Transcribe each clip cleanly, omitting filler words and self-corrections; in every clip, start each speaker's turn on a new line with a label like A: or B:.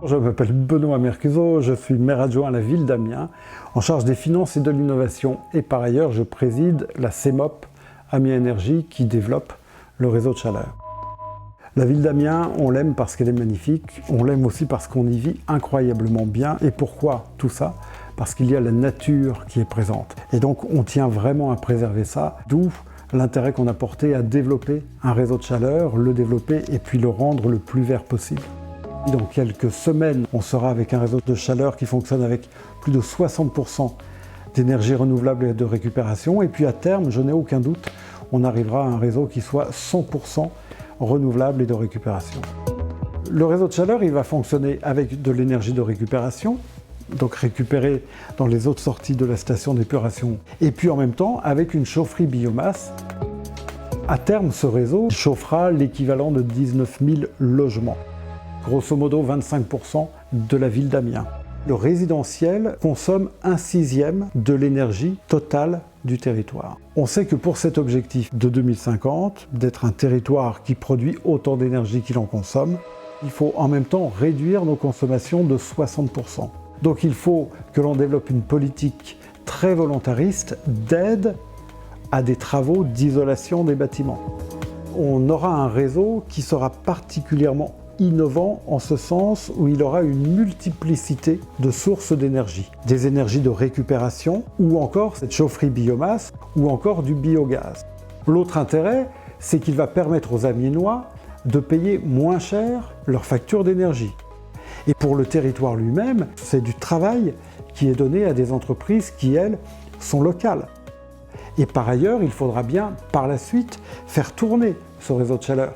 A: Je m'appelle Benoît Mercuzot, je suis maire adjoint à la ville d'Amiens, en charge des finances et de l'innovation. Et par ailleurs, je préside la CEMOP Amiens Énergie qui développe le réseau de chaleur. La ville d'Amiens, on l'aime parce qu'elle est magnifique, on l'aime aussi parce qu'on y vit incroyablement bien. Et pourquoi tout ça? Parce qu'il y a la nature qui est présente. Et donc on tient vraiment à préserver ça, d'où l'intérêt qu'on a porté à développer un réseau de chaleur, le développer et puis le rendre le plus vert possible. Dans quelques semaines, on sera avec un réseau de chaleur qui fonctionne avec plus de 60% d'énergie renouvelable et de récupération. Et puis à terme, je n'ai aucun doute, on arrivera à un réseau qui soit 100% renouvelable et de récupération. Le réseau de chaleur, il va fonctionner avec de l'énergie de récupération, donc récupérée dans les autres sorties de la station d'épuration, et puis en même temps avec une chaufferie biomasse. À terme, ce réseau chauffera l'équivalent de 19 000 logements. Grosso modo 25% de la ville d'Amiens. Le résidentiel consomme 1/6 de l'énergie totale du territoire. On sait que pour cet objectif de 2050, d'être un territoire qui produit autant d'énergie qu'il en consomme, il faut en même temps réduire nos consommations de 60%. Donc il faut que l'on développe une politique très volontariste d'aide à des travaux d'isolation des bâtiments. On aura un réseau qui sera particulièrement innovant en ce sens où il aura une multiplicité de sources d'énergie. Des énergies de récupération ou encore cette chaufferie biomasse ou encore du biogaz. L'autre intérêt, c'est qu'il va permettre aux Amiénois de payer moins cher leur facture d'énergie. Et pour le territoire lui-même, c'est du travail qui est donné à des entreprises qui, elles, sont locales. Et par ailleurs, il faudra bien, par la suite, faire tourner ce réseau de chaleur.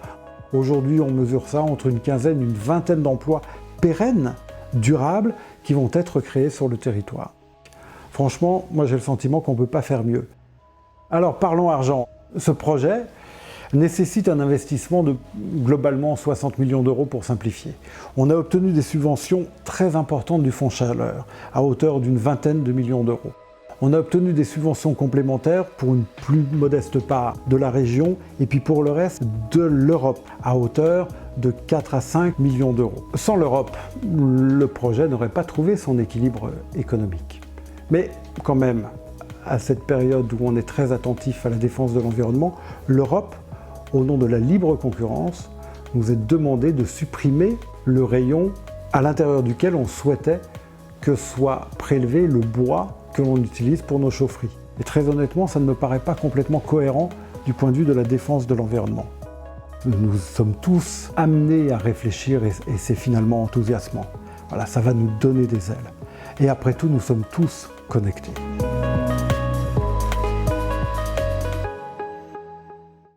A: Aujourd'hui, on mesure ça entre une quinzaine, une vingtaine d'emplois pérennes, durables, qui vont être créés sur le territoire. Franchement, moi j'ai le sentiment qu'on ne peut pas faire mieux. Alors parlons argent. Ce projet nécessite un investissement de globalement 60 millions d'euros pour simplifier. On a obtenu des subventions très importantes du Fonds Chaleur, à hauteur d'une vingtaine de millions d'euros. On a obtenu des subventions complémentaires pour une plus modeste part de la région et puis pour le reste de l'Europe à hauteur de 4 à 5 millions d'euros. Sans l'Europe, le projet n'aurait pas trouvé son équilibre économique. Mais quand même, à cette période où on est très attentif à la défense de l'environnement, l'Europe, au nom de la libre concurrence, nous est demandé de supprimer le rayon à l'intérieur duquel on souhaitait que soit prélevé le bois que l'on utilise pour nos chaufferies. Et très honnêtement, ça ne me paraît pas complètement cohérent du point de vue de la défense de l'environnement. Nous sommes tous amenés à réfléchir et c'est finalement enthousiasmant. Voilà, ça va nous donner des ailes. Et après tout, nous sommes tous connectés.